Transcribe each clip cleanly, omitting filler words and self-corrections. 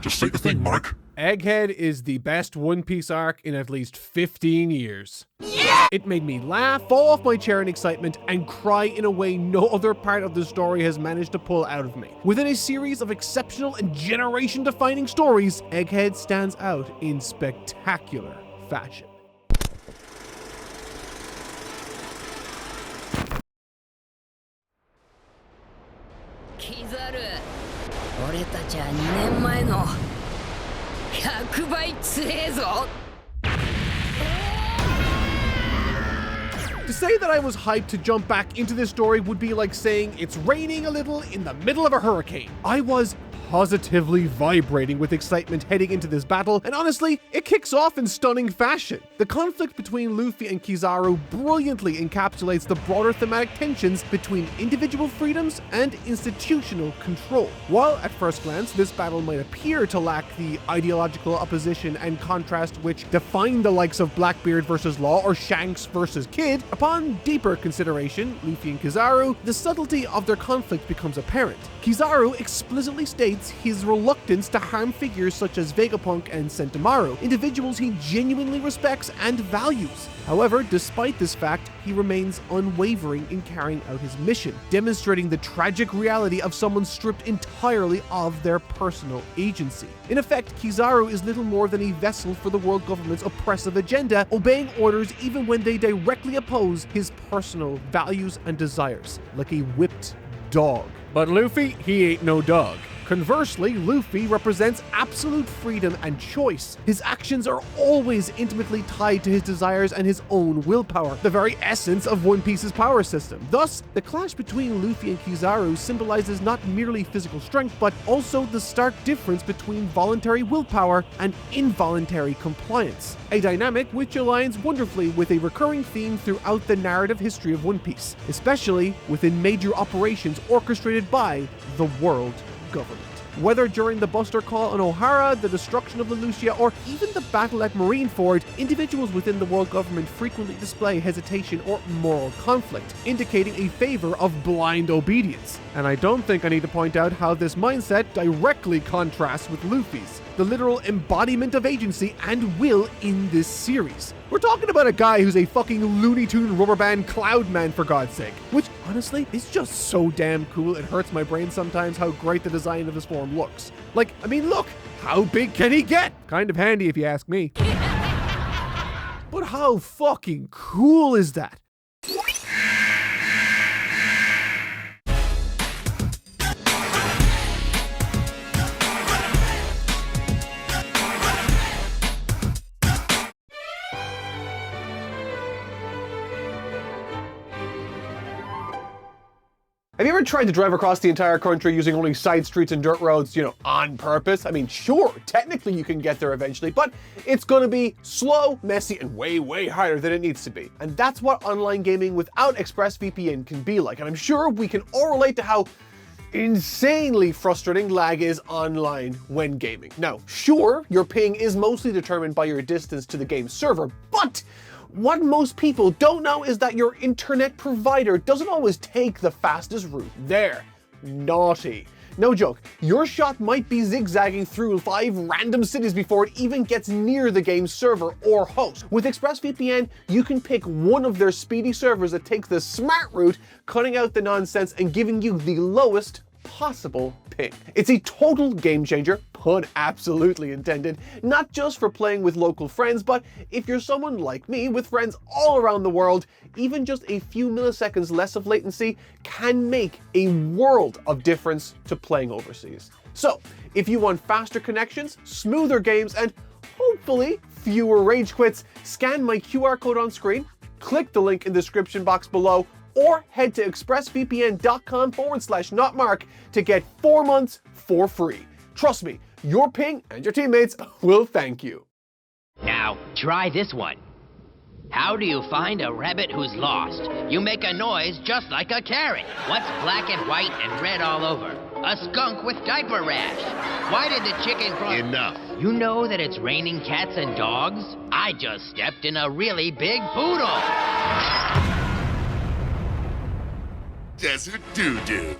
Just say the thing, Mark. Egghead is the best One Piece arc in at least 15 years. Yeah! It made me laugh, fall off my chair in excitement, and cry in a way no other part of the story has managed to pull out of me. Within a series of exceptional and generation-defining stories, Egghead stands out in spectacular fashion. Kizaru, 俺たちは2年前の100倍強えぞ。 To say that I was hyped to jump back into this story would be like saying it's raining a little in the middle of a hurricane. I was positively vibrating with excitement heading into this battle, and honestly, it kicks off in stunning fashion. The conflict between Luffy and Kizaru brilliantly encapsulates the broader thematic tensions between individual freedoms and institutional control. While at first glance, this battle might appear to lack the ideological opposition and contrast which define the likes of Blackbeard versus Law or Shanks versus Kid, upon deeper consideration, Luffy and Kizaru, the subtlety of their conflict becomes apparent. Kizaru explicitly states his reluctance to harm figures such as Vegapunk and Sentomaru, individuals he genuinely respects and values. However, despite this fact, he remains unwavering in carrying out his mission, demonstrating the tragic reality of someone stripped entirely of their personal agency. In effect, Kizaru is little more than a vessel for the world government's oppressive agenda, obeying orders even when they directly oppose his personal values and desires, like a whipped dog. But Luffy, he ain't no dog. Conversely, Luffy represents absolute freedom and choice. His actions are always intimately tied to his desires and his own willpower, the very essence of One Piece's power system. Thus, the clash between Luffy and Kizaru symbolizes not merely physical strength, but also the stark difference between voluntary willpower and involuntary compliance, a dynamic which aligns wonderfully with a recurring theme throughout the narrative history of One Piece, especially within major operations orchestrated by the world government. Whether during the Buster Call on Ohara, the destruction of the Lucia, or even the battle at Marineford, individuals within the world government frequently display hesitation or moral conflict, indicating a favor of blind obedience. And I don't think I need to point out how this mindset directly contrasts with Luffy's, the literal embodiment of agency and will in this series. We're talking about a guy who's a fucking Looney Tune rubber band cloud man, for God's sake, which honestly is just so damn cool. It hurts my brain sometimes how great the design of his form looks. Like, I mean, look, how big can he get? Kind of handy if you ask me. But how fucking cool is that? Have you ever tried to drive across the entire country using only side streets and dirt roads, on purpose? I mean, sure, technically you can get there eventually, but it's gonna be slow, messy, and way, way harder than it needs to be. And that's what online gaming without ExpressVPN can be like. And I'm sure we can all relate to how insanely frustrating lag is online when gaming. Now, sure, your ping is mostly determined by your distance to the game server, but what most people don't know is that your internet provider doesn't always take the fastest route there. Naughty. No joke, your shot might be zigzagging through 5 random cities before it even gets near the game's server or host. With ExpressVPN, you can pick one of their speedy servers that takes the smart route, cutting out the nonsense and giving you the lowest possible ping. It's a total game changer, pun absolutely intended, not just for playing with local friends, but if you're someone like me with friends all around the world, even just a few milliseconds less of latency can make a world of difference to playing overseas. So, if you want faster connections, smoother games, and hopefully fewer rage quits, scan my QR code on screen, click the link in the description box below, or head to expressvpn.com/notmark to get 4 months for free. Trust me, your ping and your teammates will thank you. Now, try this one. How do you find a rabbit who's lost? You make a noise just like a carrot. What's black and white and red all over? A skunk with diaper rash. Why did the chicken cross? Enough. You know that it's raining cats and dogs? I just stepped in a really big poodle. Desert doo-doo.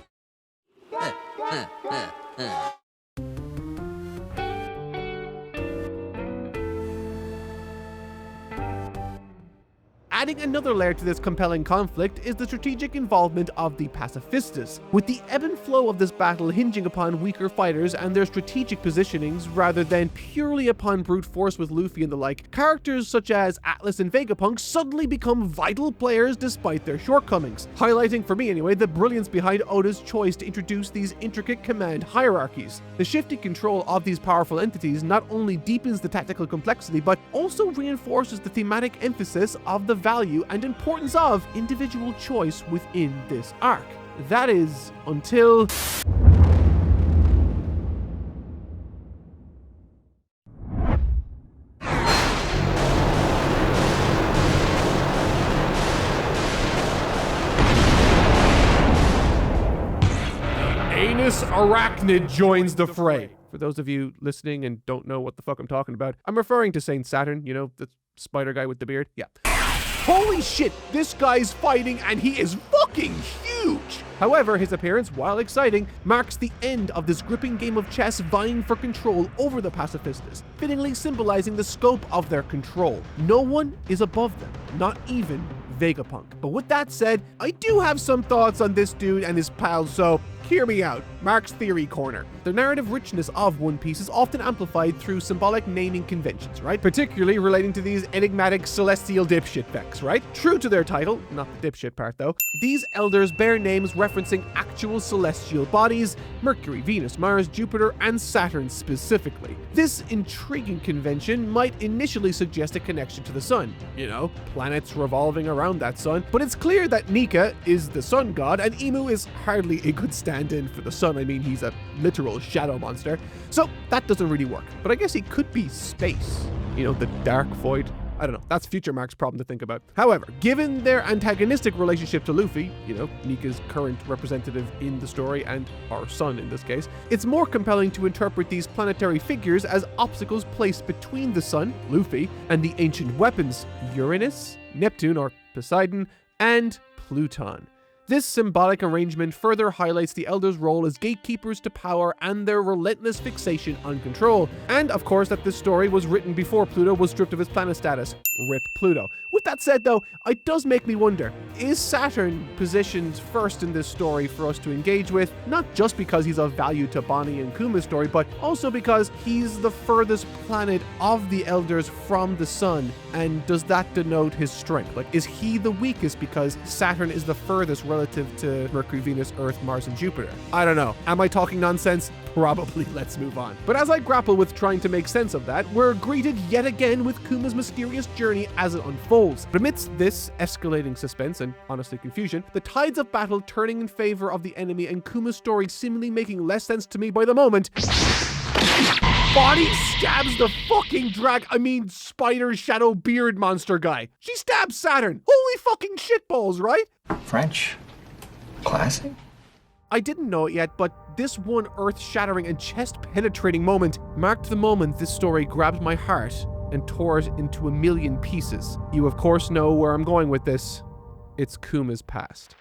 Adding another layer to this compelling conflict is the strategic involvement of the pacifistas, with the ebb and flow of this battle hinging upon weaker fighters and their strategic positionings rather than purely upon brute force with Luffy and the like. Characters such as Atlas and Vega Punk suddenly become vital players despite their shortcomings, highlighting, for me anyway, the brilliance behind Oda's choice to introduce these intricate command hierarchies. The shifting control of these powerful entities not only deepens the tactical complexity, but also reinforces the thematic emphasis of the value and importance of individual choice within this arc. That is, until... Anus Arachnid joins the fray. For those of you listening and don't know what the fuck I'm talking about, I'm referring to Saint Saturn, you know, the spider guy with the beard. Yeah. Holy shit, this guy's fighting and he is fucking huge! However, his appearance, while exciting, marks the end of this gripping game of chess vying for control over the pacifistas, fittingly symbolizing the scope of their control. No one is above them, not even Vegapunk. But with that said, I do have some thoughts on this dude and his pals, so hear me out. Mark's Theory Corner. The narrative richness of One Piece is often amplified through symbolic naming conventions, right? Particularly relating to these enigmatic celestial dipshit Vex, right? True to their title, not the dipshit part though, these elders bear names referencing actual celestial bodies, Mercury, Venus, Mars, Jupiter, and Saturn specifically. This intriguing convention might initially suggest a connection to the sun, you know, planets revolving around that sun, but it's clear that Nika is the sun god and Imu is hardly a good stand-in for the sun. I mean, he's a literal shadow monster, so that doesn't really work. But I guess he could be space, you know, the dark void. I don't know, that's Future Mark's problem to think about. However, given their antagonistic relationship to Luffy, you know, Nika's current representative in the story and our son in this case, it's more compelling to interpret these planetary figures as obstacles placed between the sun, Luffy, and the ancient weapons, Uranus, Neptune or Poseidon, and Pluton. This symbolic arrangement further highlights the Elders' role as gatekeepers to power and their relentless fixation on control. And of course that this story was written before Pluto was stripped of his planet status. RIP Pluto. With that said though, it does make me wonder, is Saturn positioned first in this story for us to engage with, not just because he's of value to Bonney and Kuma's story, but also because he's the furthest planet of the Elders from the sun, and does that denote his strength? Like, is he the weakest because Saturn is the furthest relative to Mercury, Venus, Earth, Mars, and Jupiter? I don't know. Am I talking nonsense? Probably. Let's move on. But as I grapple with trying to make sense of that, we're greeted yet again with Kuma's mysterious journey as it unfolds. But amidst this escalating suspense and honestly confusion, the tides of battle turning in favor of the enemy and Kuma's story seemingly making less sense to me by the moment, Bonney stabs the fucking spider shadow beard monster guy. She stabs Saturn. Holy fucking shitballs, right? French classic? I didn't know it yet, but this one earth-shattering and chest-penetrating moment marked the moment this story grabbed my heart and tore it into a million pieces. You of course know where I'm going with this. It's Kuma's past.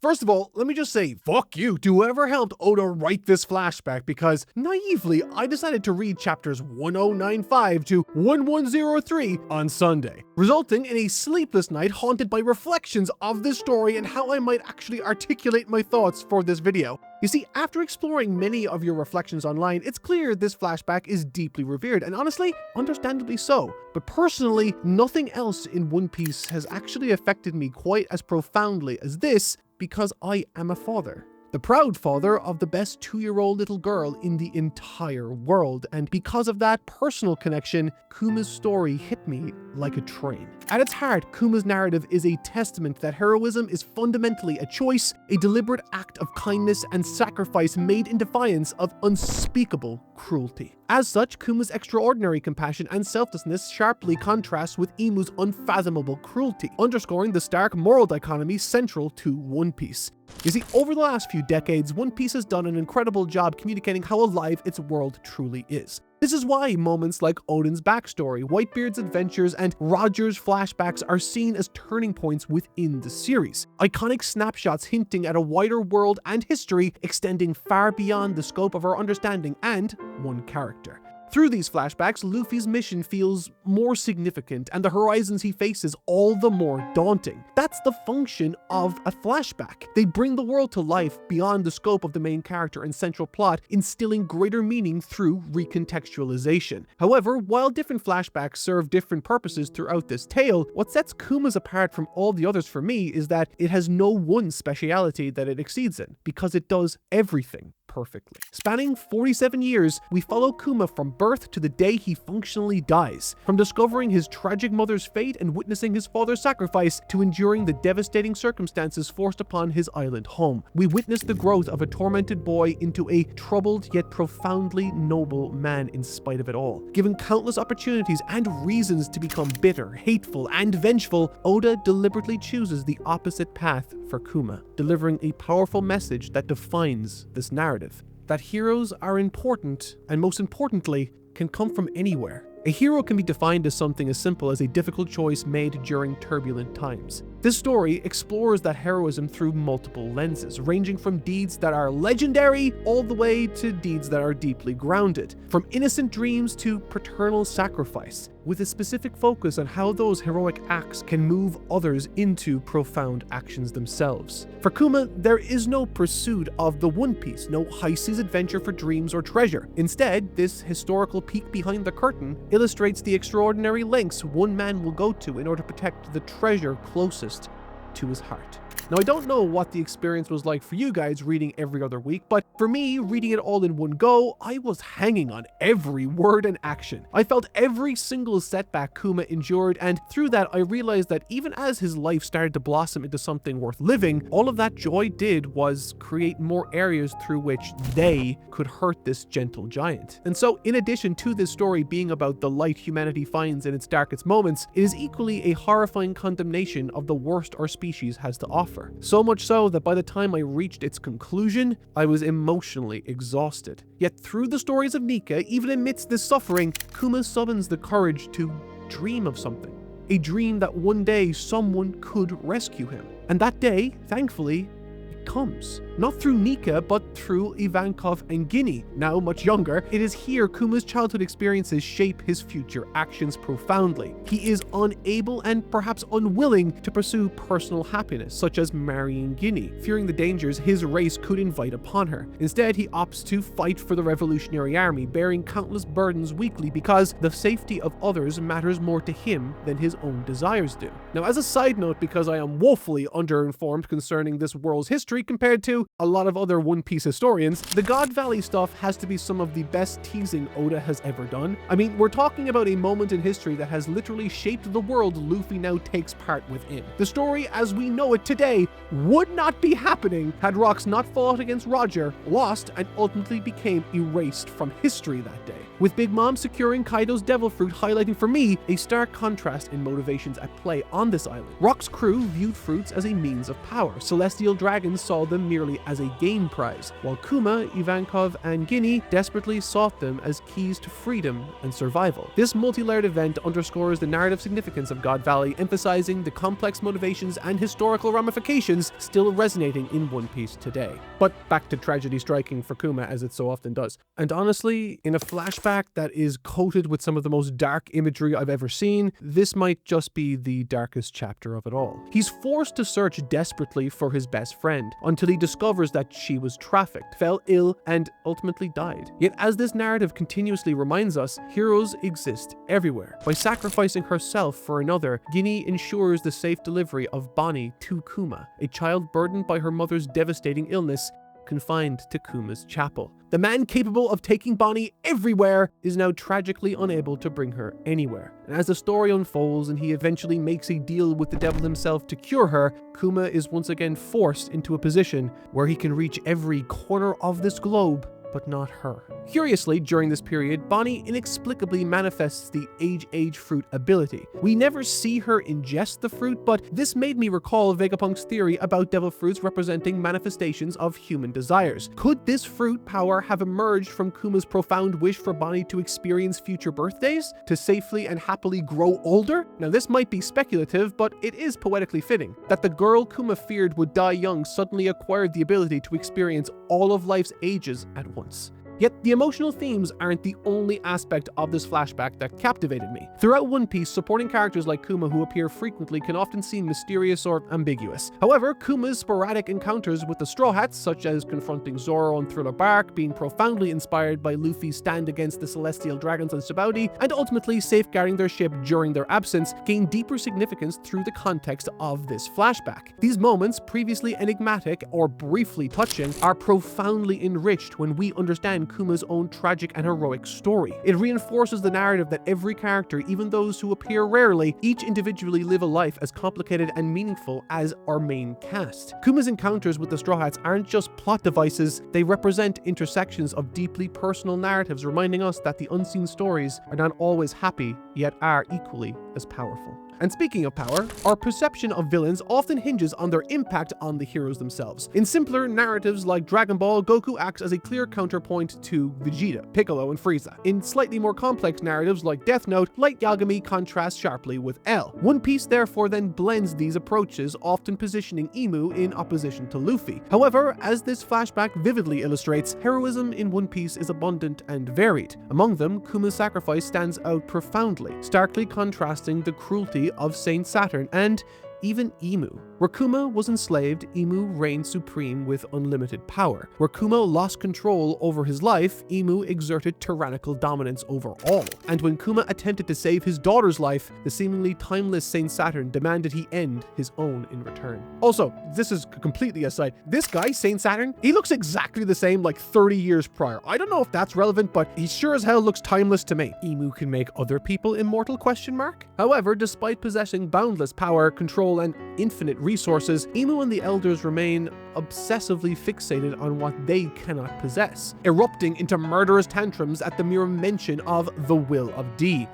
First of all, let me just say, fuck you to whoever helped Oda write this flashback, because naively, I decided to read chapters 1095 to 1103 on Sunday, resulting in a sleepless night haunted by reflections of this story and how I might actually articulate my thoughts for this video. You see, after exploring many of your reflections online, it's clear this flashback is deeply revered, and honestly, understandably so. But personally, nothing else in One Piece has actually affected me quite as profoundly as this, because I am a father. The proud father of the best 2-year-old little girl in the entire world, and because of that personal connection, Kuma's story hit me like a train. At its heart, Kuma's narrative is a testament that heroism is fundamentally a choice, a deliberate act of kindness and sacrifice made in defiance of unspeakable cruelty. As such, Kuma's extraordinary compassion and selflessness sharply contrasts with Imu's unfathomable cruelty, underscoring the stark moral dichotomy central to One Piece. You see, over the last few decades, One Piece has done an incredible job communicating how alive its world truly is. This is why moments like Oden's backstory, Whitebeard's adventures, and Roger's flashbacks are seen as turning points within the series. Iconic snapshots hinting at a wider world and history extending far beyond the scope of our understanding and one character. Through these flashbacks, Luffy's mission feels more significant and the horizons he faces all the more daunting. That's the function of a flashback. They bring the world to life beyond the scope of the main character and central plot, instilling greater meaning through recontextualization. However, while different flashbacks serve different purposes throughout this tale, what sets Kuma's apart from all the others for me is that it has no one speciality that it exceeds in, because it does everything perfectly. Spanning 47 years, we follow Kuma from birth to the day he functionally dies. From discovering his tragic mother's fate and witnessing his father's sacrifice to enduring the devastating circumstances forced upon his island home. We witness the growth of a tormented boy into a troubled yet profoundly noble man in spite of it all. Given countless opportunities and reasons to become bitter, hateful, and vengeful, Oda deliberately chooses the opposite path for Kuma, delivering a powerful message that defines this narrative. That heroes are important, and most importantly, can come from anywhere. A hero can be defined as something as simple as a difficult choice made during turbulent times. This story explores that heroism through multiple lenses, ranging from deeds that are legendary all the way to deeds that are deeply grounded, from innocent dreams to paternal sacrifice, with a specific focus on how those heroic acts can move others into profound actions themselves. For Kuma, there is no pursuit of the One Piece, no high-seas adventure for dreams or treasure. Instead, this historical peek behind the curtain illustrates the extraordinary lengths one man will go to in order to protect the treasure closest to his heart. Now, I don't know what the experience was like for you guys reading every other week, but for me, reading it all in one go, I was hanging on every word and action. I felt every single setback Kuma endured, and through that, I realized that even as his life started to blossom into something worth living, all of that joy did was create more areas through which they could hurt this gentle giant. And so, in addition to this story being about the light humanity finds in its darkest moments, it is equally a horrifying condemnation of the worst our species has to offer. So much so that by the time I reached its conclusion, I was emotionally exhausted. Yet through the stories of Nika, even amidst this suffering, Kuma summons the courage to dream of something. A dream that one day someone could rescue him. And that day, thankfully, it comes. Not through Nika, but through Ivankov and Ginny, now much younger. It is here Kuma's childhood experiences shape his future actions profoundly. He is unable and perhaps unwilling to pursue personal happiness, such as marrying Ginny, fearing the dangers his race could invite upon her. Instead, he opts to fight for the Revolutionary Army, bearing countless burdens weekly because the safety of others matters more to him than his own desires do. Now, as a side note, because I am woefully underinformed concerning this world's history compared to a lot of other One Piece historians, the God Valley stuff has to be some of the best teasing Oda has ever done. I mean, we're talking about a moment in history that has literally shaped the world Luffy now takes part within. The story as we know it today would not be happening had Rox not fought against Roger, lost, and ultimately became erased from history that day. With Big Mom securing Kaido's Devil Fruit highlighting for me a stark contrast in motivations at play on this island. Rock's crew viewed fruits as a means of power. Celestial dragons saw them merely as a game prize, while Kuma, Ivankov, and Ginny desperately sought them as keys to freedom and survival. This multi-layered event underscores the narrative significance of God Valley, emphasizing the complex motivations and historical ramifications still resonating in One Piece today. But back to tragedy striking for Kuma, as it so often does. And honestly, in a flashback that is coated with some of the most dark imagery I've ever seen, this might just be the darkest chapter of it all. He's forced to search desperately for his best friend until he discovers that she was trafficked, fell ill, and ultimately died. Yet as this narrative continuously reminds us, heroes exist everywhere. By sacrificing herself for another, Ginny ensures the safe delivery of Bonney to Kuma, a child burdened by her mother's devastating illness, confined to Kuma's chapel. The man capable of taking Bonney everywhere is now tragically unable to bring her anywhere. And as the story unfolds and he eventually makes a deal with the devil himself to cure her, Kuma is once again forced into a position where he can reach every corner of this globe but not her. Curiously, during this period, Bonney inexplicably manifests the age fruit ability. We never see her ingest the fruit, but this made me recall Vegapunk's theory about devil fruits representing manifestations of human desires. Could this fruit power have emerged from Kuma's profound wish for Bonney to experience future birthdays, to safely and happily grow older? Now this might be speculative, but it is poetically fitting that the girl Kuma feared would die young suddenly acquired the ability to experience all of life's ages at once. Yet the emotional themes aren't the only aspect of this flashback that captivated me. Throughout One Piece, supporting characters like Kuma who appear frequently can often seem mysterious or ambiguous. However, Kuma's sporadic encounters with the Straw Hats, such as confronting Zoro on Thriller Bark, being profoundly inspired by Luffy's stand against the Celestial Dragons on Sabaody, and ultimately safeguarding their ship during their absence, gain deeper significance through the context of this flashback. These moments, previously enigmatic or briefly touching, are profoundly enriched when we understand Kuma's own tragic and heroic story. It reinforces the narrative that every character, even those who appear rarely, each individually live a life as complicated and meaningful as our main cast. Kuma's encounters with the Straw Hats aren't just plot devices, they represent intersections of deeply personal narratives, reminding us that the unseen stories are not always happy, yet are equally as powerful. And speaking of power, our perception of villains often hinges on their impact on the heroes themselves. In simpler narratives like Dragon Ball, Goku acts as a clear counterpoint to Vegeta, Piccolo, and Frieza. In slightly more complex narratives like Death Note, Light Yagami contrasts sharply with L. One Piece therefore then blends these approaches, often positioning Imu in opposition to Luffy. However, as this flashback vividly illustrates, heroism in One Piece is abundant and varied. Among them, Kuma's sacrifice stands out profoundly, starkly contrasting the cruelty of Saint Saturn and even Imu. Where Kuma was enslaved, Imu reigned supreme with unlimited power. Where Kuma lost control over his life, Imu exerted tyrannical dominance over all. And when Kuma attempted to save his daughter's life, the seemingly timeless Saint Saturn demanded he end his own in return. Also, this is completely aside, this guy, Saint Saturn, he looks exactly the same like 30 years prior. I don't know if that's relevant, but he sure as hell looks timeless to me. Imu can make other people immortal, question mark? However, despite possessing boundless power, control, and infinite resources, Imu and the Elders remain obsessively fixated on what they cannot possess, erupting into murderous tantrums at the mere mention of the will of D.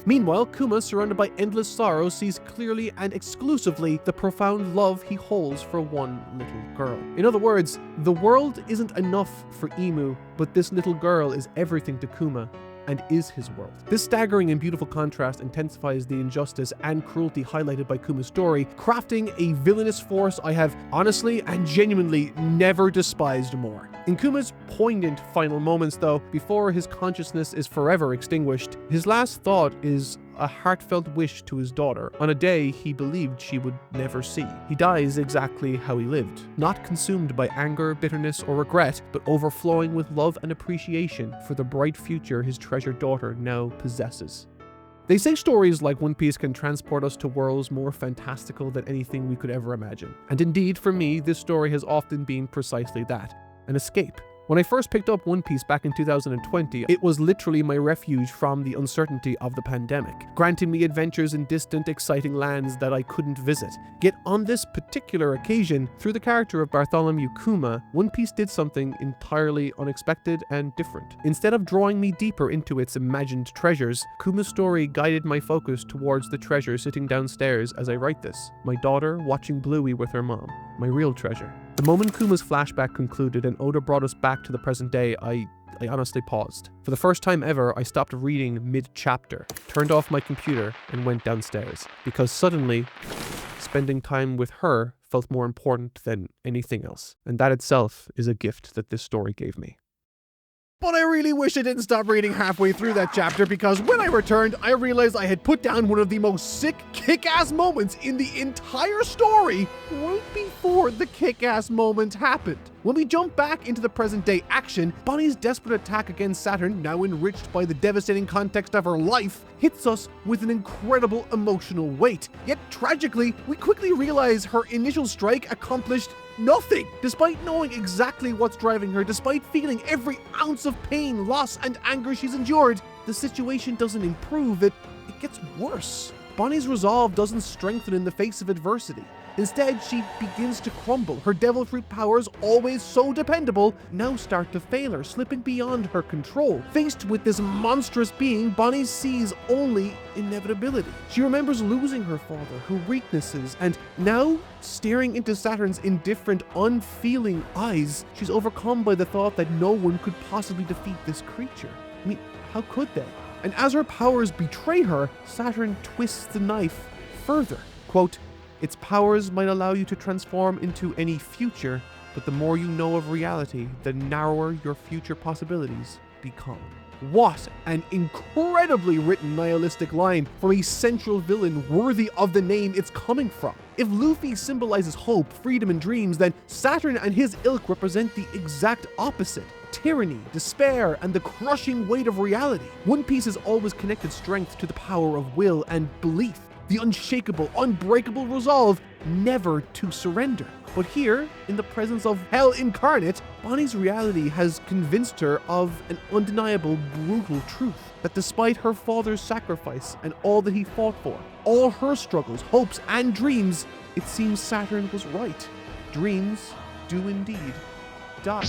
Meanwhile, Kuma, surrounded by endless sorrow, sees clearly and exclusively the profound love he holds for one little girl. In other words, the world isn't enough for Imu, but this little girl is everything to Kuma, and is his world. This staggering and beautiful contrast intensifies the injustice and cruelty highlighted by Kuma's story, crafting a villainous force I have honestly and genuinely never despised more. In Kuma's poignant final moments though, before his consciousness is forever extinguished, his last thought is a heartfelt wish to his daughter on a day he believed she would never see. He dies exactly how he lived, not consumed by anger, bitterness, or regret, but overflowing with love and appreciation for the bright future his treasured daughter now possesses. They say stories like One Piece can transport us to worlds more fantastical than anything we could ever imagine. And indeed, for me, this story has often been precisely that, an escape. When I first picked up One Piece back in 2020, it was literally my refuge from the uncertainty of the pandemic, granting me adventures in distant, exciting lands that I couldn't visit. Yet on this particular occasion, through the character of Bartholomew Kuma, One Piece did something entirely unexpected and different. Instead of drawing me deeper into its imagined treasures, Kuma's story guided my focus towards the treasure sitting downstairs as I write this, my daughter watching Bluey with her mom, my real treasure. The moment Kuma's flashback concluded and Oda brought us back to the present day, I honestly paused. For the first time ever, I stopped reading mid-chapter, turned off my computer, and went downstairs. Because suddenly, spending time with her felt more important than anything else. And that itself is a gift that this story gave me. But I really wish I didn't stop reading halfway through that chapter, because when I returned, I realized I had put down one of the most sick, kick-ass moments in the entire story right before the kick-ass moment happened. When we jump back into the present-day action, Bonnie's desperate attack against Saturn, now enriched by the devastating context of her life, hits us with an incredible emotional weight. Yet tragically, we quickly realize her initial strike accomplished nothing. Despite knowing exactly what's driving her, despite feeling every ounce of pain, loss, and anger she's endured, the situation doesn't improve, it gets worse. Bonnie's resolve doesn't strengthen in the face of adversity. Instead, she begins to crumble. Her devil fruit powers, always so dependable, now start to fail her, slipping beyond her control. Faced with this monstrous being, Bonney sees only inevitability. She remembers losing her father, her weaknesses, and now, staring into Saturn's indifferent, unfeeling eyes, she's overcome by the thought that no one could possibly defeat this creature. I mean, how could they? And as her powers betray her, Saturn twists the knife further. Quote, "Its powers might allow you to transform into any future, but the more you know of reality, the narrower your future possibilities become." What an incredibly written nihilistic line from a central villain worthy of the name it's coming from. If Luffy symbolizes hope, freedom, and dreams, then Saturn and his ilk represent the exact opposite. Tyranny, despair, and the crushing weight of reality. One Piece has always connected strength to the power of will and belief, the unshakable, unbreakable resolve never to surrender. But here, in the presence of hell incarnate, Bonnie's reality has convinced her of an undeniable, brutal truth, that despite her father's sacrifice and all that he fought for, all her struggles, hopes, and dreams, it seems Saturn was right. Dreams do indeed die.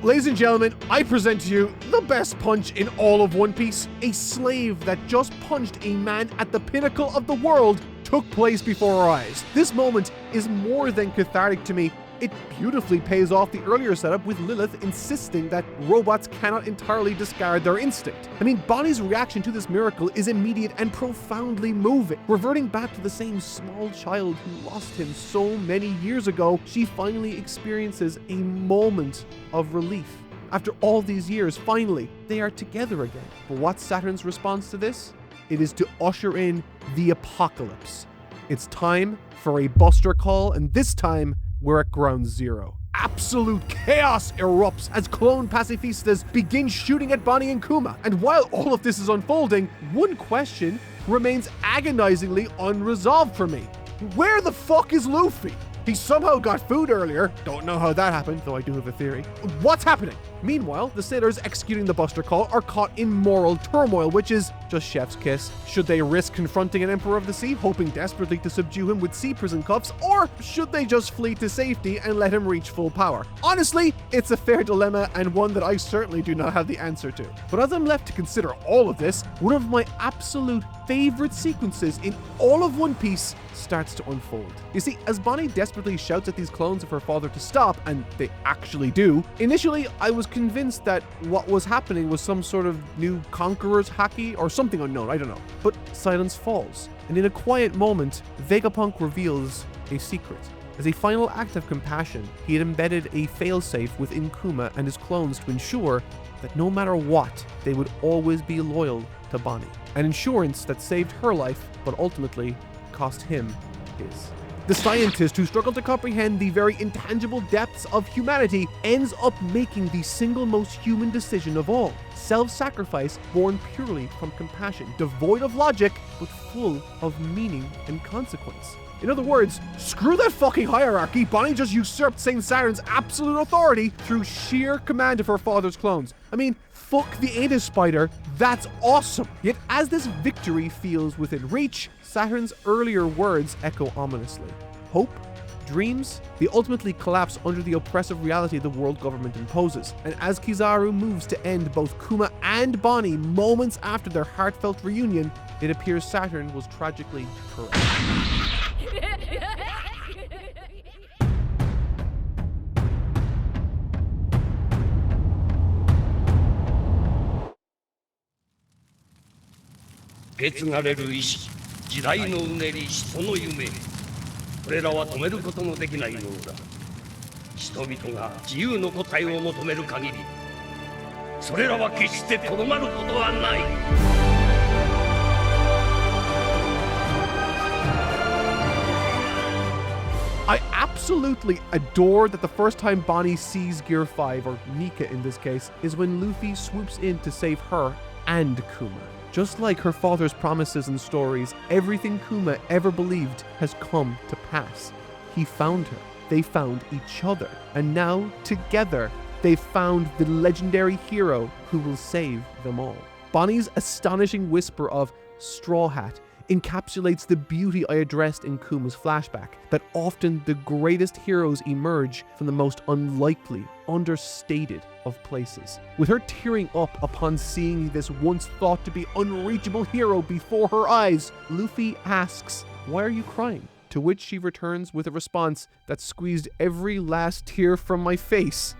Ladies and gentlemen, I present to you the best punch in all of One Piece. A slave that just punched a man at the pinnacle of the world took place before our eyes. This moment is more than cathartic to me. It beautifully pays off the earlier setup with Lilith insisting that robots cannot entirely discard their instinct. I mean, Bonnie's reaction to this miracle is immediate and profoundly moving. Reverting back to the same small child who lost him so many years ago, she finally experiences a moment of relief. After all these years, finally, they are together again. But what's Saturn's response to this? It is to usher in the apocalypse. It's time for a buster call, and this time, we're at ground zero. Absolute chaos erupts as clone pacifistas begin shooting at Bonney and Kuma. And while all of this is unfolding, one question remains agonizingly unresolved for me. Where the fuck is Luffy? He somehow got food earlier. Don't know how that happened, though I do have a theory. What's happening? Meanwhile, the sailors executing the buster call are caught in moral turmoil, which is just chef's kiss. Should they risk confronting an Emperor of the Sea, hoping desperately to subdue him with sea prison cuffs, or should they just flee to safety and let him reach full power? Honestly, it's a fair dilemma and one that I certainly do not have the answer to. But as I'm left to consider all of this, one of my absolute favorite sequences in all of One Piece starts to unfold. You see, as Bonney desperately shouts at these clones of her father to stop, and they actually do, initially I was convinced that what was happening was some sort of new conqueror's haki or something unknown, I don't know. But silence falls, and in a quiet moment, Vegapunk reveals a secret. As a final act of compassion, he had embedded a failsafe within Kuma and his clones to ensure that no matter what, they would always be loyal to Bonney. An insurance that saved her life, but ultimately cost him his. The scientist who struggled to comprehend the very intangible depths of humanity ends up making the single most human decision of all. Self-sacrifice born purely from compassion, devoid of logic, but full of meaning and consequence. In other words, screw that fucking hierarchy. Bonney just usurped Saint Saturn's absolute authority through sheer command of her father's clones. I mean, fuck the Ada Spider, that's awesome. Yet as this victory feels within reach, Saturn's earlier words echo ominously. Hope, dreams, they ultimately collapse under the oppressive reality the world government imposes. And as Kizaru moves to end both Kuma and Bonney moments after their heartfelt reunion, it appears Saturn was tragically correct. I absolutely adore that the first time Bonney sees Gear 5, or Nika in this case, is when Luffy swoops in to save her and Kuma. Just like her father's promises and stories, everything Kuma ever believed has come to pass. He found her, they found each other, and now, together, they've found the legendary hero who will save them all. Bonnie's astonishing whisper of Straw Hat encapsulates the beauty I addressed in Kuma's flashback, that often the greatest heroes emerge from the most unlikely, understated of places. With her tearing up upon seeing this once thought to be unreachable hero before her eyes, Luffy asks, "Why are you crying?" To which she returns with a response that squeezed every last tear from my face.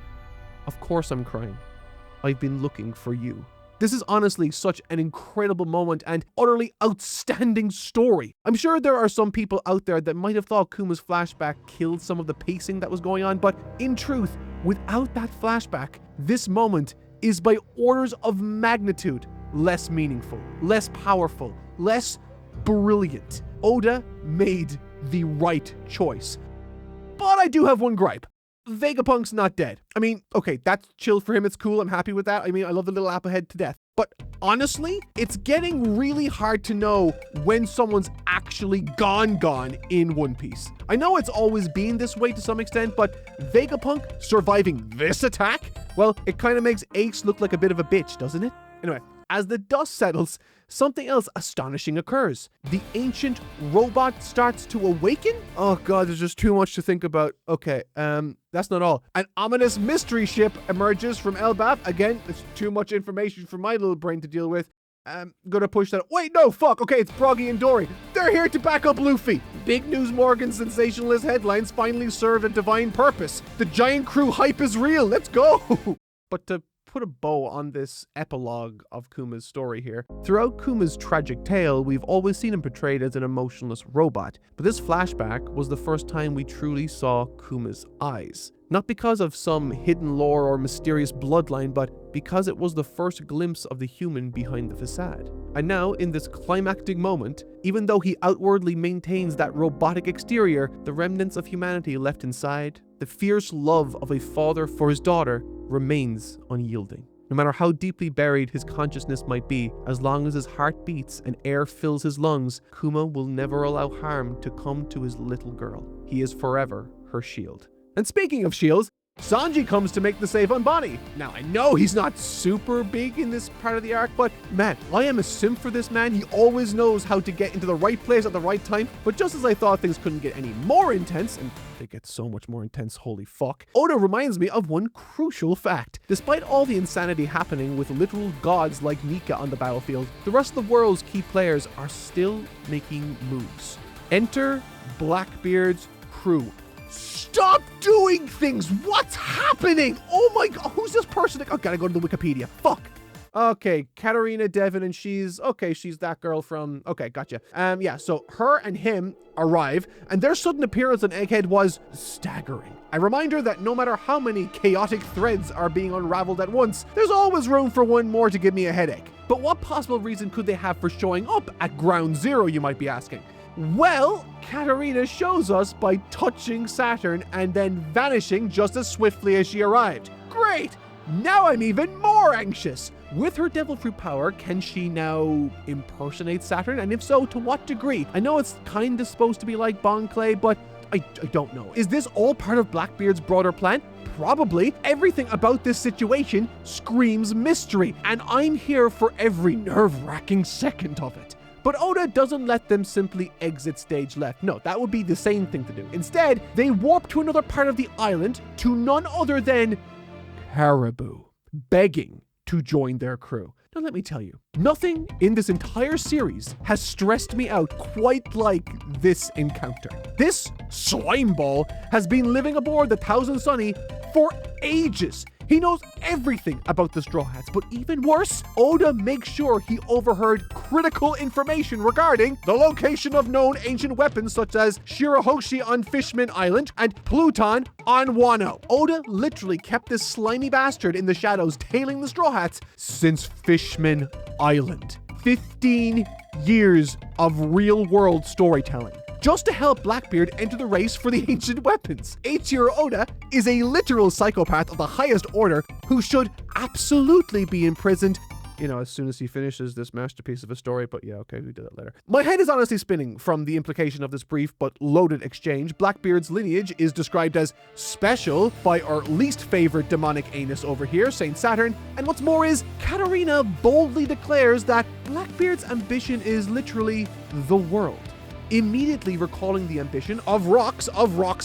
"Of course I'm crying. I've been looking for you." This is honestly such an incredible moment and utterly outstanding story. I'm sure there are some people out there that might have thought Kuma's flashback killed some of the pacing that was going on, but in truth, without that flashback, this moment is by orders of magnitude less meaningful, less powerful, less brilliant. Oda made the right choice. But I do have one gripe. Vegapunk's not dead. I mean, okay, that's chill for him. It's cool. I'm happy with that. I mean, I love the little applehead to death. But honestly, it's getting really hard to know when someone's actually gone in One Piece. I know it's always been this way to some extent, but Vegapunk surviving this attack? Well, it kind of makes Ace look like a bit of a bitch, doesn't it? Anyway, as the dust settles, something else astonishing occurs. The ancient robot starts to awaken? Oh god, there's just too much to think about. Okay, that's not all. An ominous mystery ship emerges from Elbaf. Again, it's too much information for my little brain to deal with. I'm gonna push that. Wait, no, fuck. Okay, it's Broggy and Dory. They're here to back up Luffy. Big News Morgan sensationalist headlines finally serve a divine purpose. The giant crew hype is real. Let's go. But to put a bow on this epilogue of Kuma's story here. Throughout Kuma's tragic tale, we've always seen him portrayed as an emotionless robot, but this flashback was the first time we truly saw Kuma's eyes. Not because of some hidden lore or mysterious bloodline, but because it was the first glimpse of the human behind the facade. And now, in this climactic moment, even though he outwardly maintains that robotic exterior, the remnants of humanity left inside, the fierce love of a father for his daughter, remains unyielding. No matter how deeply buried his consciousness might be, as long as his heart beats and air fills his lungs, Kuma will never allow harm to come to his little girl. He is forever her shield. And speaking of shields, Sanji comes to make the save on Bonney. Now, I know he's not super big in this part of the arc, but man, I am a simp for this man. He always knows how to get into the right place at the right time. But just as I thought things couldn't get any more intense, and they get so much more intense, holy fuck, Oda reminds me of one crucial fact. Despite all the insanity happening with literal gods like Nika on the battlefield, the rest of the world's key players are still making moves. Enter Blackbeard's crew. Stop doing things! What's happening? Oh my god, who's this person? Oh, gotta go to the Wikipedia. Fuck. Okay, Katarina Devon, and she's that girl from, okay, gotcha. Yeah, so her and him arrive, and their sudden appearance on Egghead was staggering. A reminder that no matter how many chaotic threads are being unraveled at once, there's always room for one more to give me a headache. But what possible reason could they have for showing up at Ground Zero, you might be asking? Well, Katarina shows us by touching Saturn and then vanishing just as swiftly as she arrived. Great! Now I'm even more anxious. With her devil fruit power, can she now impersonate Saturn? And if so, to what degree? I know it's kind of supposed to be like Bon Clay, but I don't know. Is this all part of Blackbeard's broader plan? Probably. Everything about this situation screams mystery, and I'm here for every nerve-wracking second of it. But Oda doesn't let them simply exit stage left. No, that would be the sane thing to do. Instead, they warp to another part of the island to none other than Caribou, begging to join their crew. Now let me tell you, nothing in this entire series has stressed me out quite like this encounter. This slime ball has been living aboard the Thousand Sunny for ages. He knows everything about the Straw Hats, but even worse, Oda makes sure he overheard critical information regarding the location of known ancient weapons such as Shirahoshi on Fishman Island and Pluton on Wano. Oda literally kept this slimy bastard in the shadows tailing the Straw Hats since Fishman Island. 15 years of real-world storytelling, just to help Blackbeard enter the race for the ancient weapons. Eiichiro Oda is a literal psychopath of the highest order who should absolutely be imprisoned you know, as soon as he finishes this masterpiece of a story, but yeah, okay, we did that later. My head is honestly spinning from the implication of this brief but loaded exchange. Blackbeard's lineage is described as special by our least favorite demonic anus over here, Saint Saturn, and what's more is, Katarina boldly declares that Blackbeard's ambition is literally the world, immediately recalling the ambition of Rock's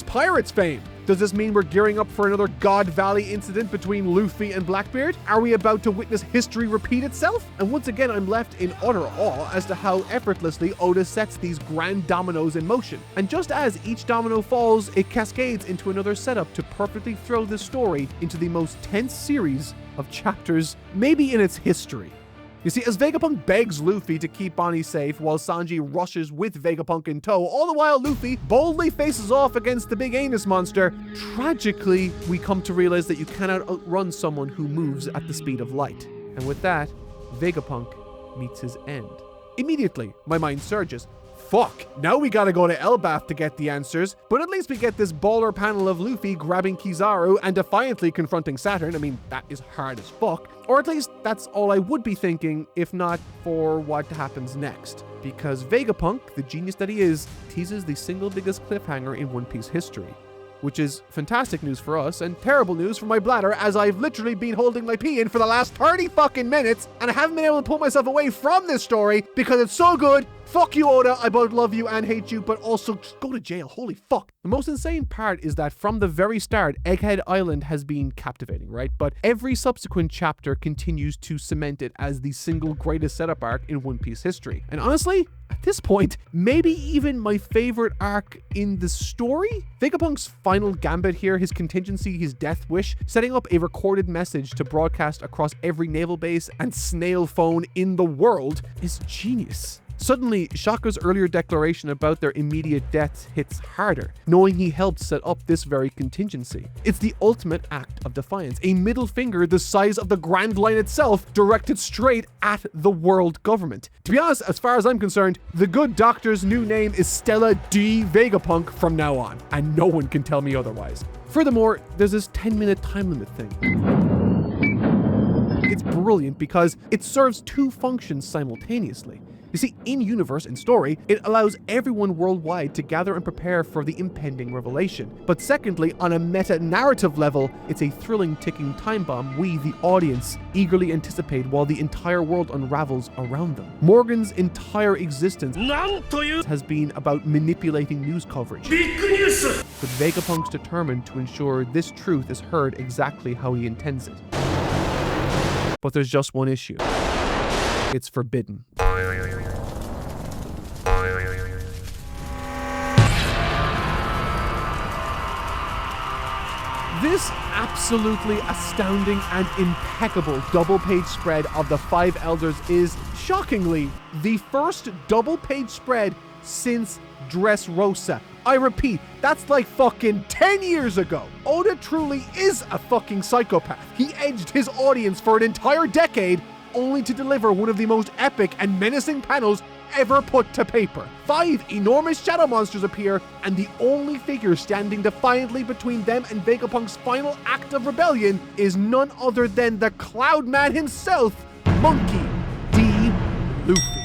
Pirates fame. Does this mean we're gearing up for another God Valley incident between Luffy and Blackbeard? Are we about to witness history repeat itself? And once again, I'm left in utter awe as to how effortlessly Oda sets these grand dominoes in motion. And just as each domino falls, it cascades into another setup to perfectly throw this story into the most tense series of chapters, maybe in its history. You see, as Vegapunk begs Luffy to keep Bonney safe while Sanji rushes with Vegapunk in tow, all the while Luffy boldly faces off against the big anus monster, tragically, we come to realize that you cannot outrun someone who moves at the speed of light. And with that, Vegapunk meets his end. Immediately, my mind surges. Fuck, now we gotta go to Elbaf to get the answers, but at least we get this baller panel of Luffy grabbing Kizaru and defiantly confronting Saturn. I mean, that is hard as fuck. Or at least that's all I would be thinking, if not for what happens next. Because Vegapunk, the genius that he is, teases the single biggest cliffhanger in One Piece history. Which is fantastic news for us and terrible news for my bladder, as I've literally been holding my pee in for the last 30 fucking minutes and I haven't been able to pull myself away from this story because it's so good. Fuck you, Oda. I both love you and hate you, but also just go to jail. Holy fuck. The most insane part is that from the very start, Egghead Island has been captivating, right? But every subsequent chapter continues to cement it as the single greatest setup arc in One Piece history. And honestly, at this point, maybe even my favorite arc in the story? Vegapunk's final gambit here, his contingency, his death wish, setting up a recorded message to broadcast across every naval base and snail phone in the world, is genius. Suddenly, Shaka's earlier declaration about their immediate deaths hits harder, knowing he helped set up this very contingency. It's the ultimate act of defiance, a middle finger the size of the Grand Line itself, directed straight at the world government. To be honest, as far as I'm concerned, the good doctor's new name is Stella D. Vegapunk from now on, and no one can tell me otherwise. Furthermore, there's this 10-minute time limit thing. It's brilliant because it serves two functions simultaneously. You see, in-universe and story, it allows everyone worldwide to gather and prepare for the impending revelation. But secondly, on a meta-narrative level, it's a thrilling ticking time bomb we, the audience, eagerly anticipate while the entire world unravels around them. Morgan's entire existence has been about manipulating news coverage. But Vegapunk's determined to ensure this truth is heard exactly how he intends it. But there's just one issue. It's forbidden. This absolutely astounding and impeccable double-page spread of the Five Elders is, shockingly, the first double-page spread since Dressrosa. I repeat, that's like fucking 10 years ago. Oda truly is a fucking psychopath. He edged his audience for an entire decade only to deliver one of the most epic and menacing panels ever put to paper. 5 enormous shadow monsters appear, and the only figure standing defiantly between them and Vegapunk's final act of rebellion is none other than the Cloud Man himself, Monkey D. Luffy.